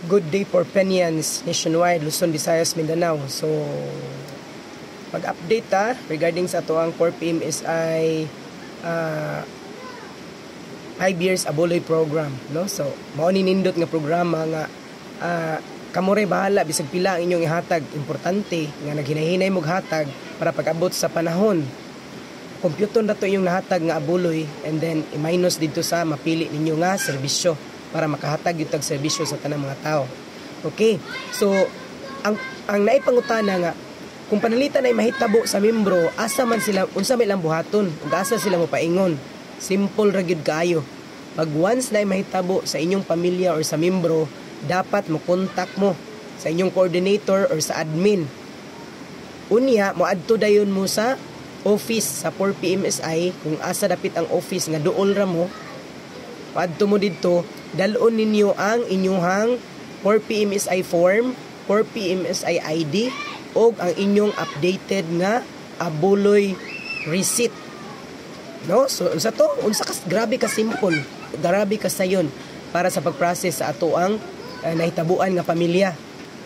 Good day for Penyans nationwide, Luzon, Visayas, Mindanao. So, mag-update regarding sa ito ang 4 PMSI 5 years Abuloy program, no? So, mao ni nindot nga programa nga kamore bahala bisag pila ang inyong ihatag, importante nga naghinahinay mog hatag para pag-abot sa panahon. Kompyuton na to inyong nahatag nga abuloy, and then i-minus dito sa mapili ninyo nga serbisyo para makahatag yung tag-serbisyo sa tanang mga tao. Okay, so ang naipangutana nga, kung panalitan ay mahitabo sa membro, asa man sila, unsa may lang buhaton, ug asa sila mo paingon. Simple ra gyud kaayo. Pag once na ay mahitabo sa inyong pamilya or sa membro, dapat mo contact mo sa inyong coordinator or sa admin. Unya, moadto dayon mo sa office sa 4 PMSI, kung asa dapit ang office nga duol ra mo, moadto mo didto, dalon ninyo ang inyong 4 PMSI form, 4 PMSI ID, o ang inyong updated nga abuloy receipt. No? So, unsa to? Grabe ka simple. Grabe ka sayon para sa pag-process sa ato ang nahitabuan nga pamilya.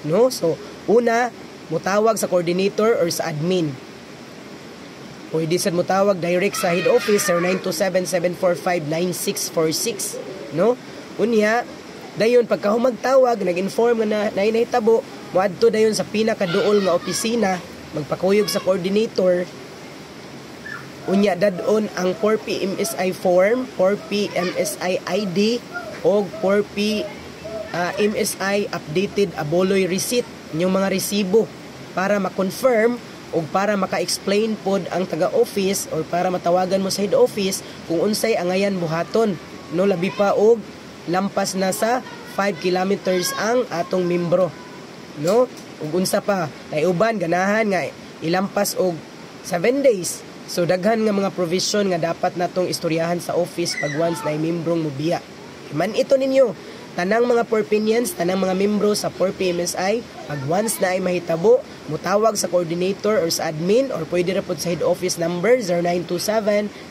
No? So, una, mutawag sa coordinator or sa admin. Pwede sad mutawag direct sa head office 0927-745-9646. No? Unya, dayon pagka humagtawag, nag-inform nga na nahitabo, moadto dayon sa pinakaduol nga opisina, magpakuyog sa coordinator. Unya, dadon ang 4 PMSI form, 4 PMSI ID, o 4 PMSI updated abuloy receipt, inyong mga resibo, para ma-confirm o para maka-explain pod ang taga-office or para matawagan mo sa head office kung unsay angayan buhaton. No, labi pa og lampas na sa 5 kilometers ang atong membro, no? Ug unsa pa, nay uban ganahan nga ilampas og 7 days. So daghan nga mga provision nga dapat natong istoryahan sa office pag once na membrong mobiya. Man ito ninyo, tanang mga Porpinians, tanang mga membro sa 4 PMSI, pag once na ay mahitabo, mutawag sa coordinator or sa admin, or pwede ra pod sa head office number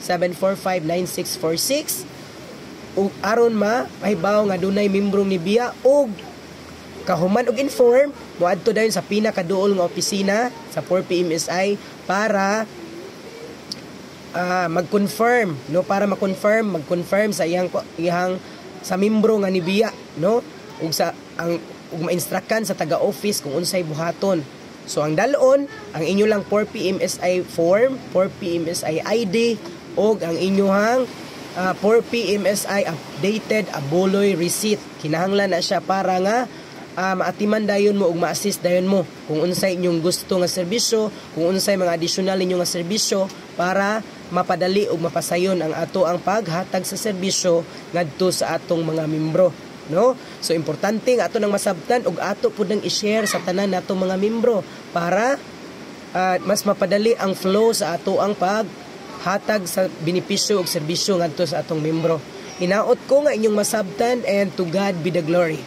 0927-745-9646. ug aron mahibaw nga dunay membrong ni biya, ug kahuman og inform moadto dayon sa pinakaduol nga opisina sa 4 PMSI para mag-confirm, no, para mag-confirm sa iyang sa membro nga ni biya, no, ug sa ug ma-instructan sa taga-office kung unsay buhaton. So ang dalon, ang inyo lang 4 PMSI form, 4 PMSI ID, ug ang inyohang 4 PMSI updated abuloy receipt. Kinahanglan na siya para nga maatiman dayon mo ug ma-assist dayon mo kung unsay inyong gusto nga serbisyo, kung unsay mga additional ninyo nga serbisyo para mapadali ug mapasayon ang ato ang paghatag sa serbisyo ngadto sa atong mga membro, no? So importante nga ato nang masabtan ug ato pud nang i-share sa tanan natong mga membro para mas mapadali ang flow sa ato ang hatag sa benepisyo ug serbisyo ngadto sa atong membro. Hinaot ko nga inyong masabtan, and to God be the glory.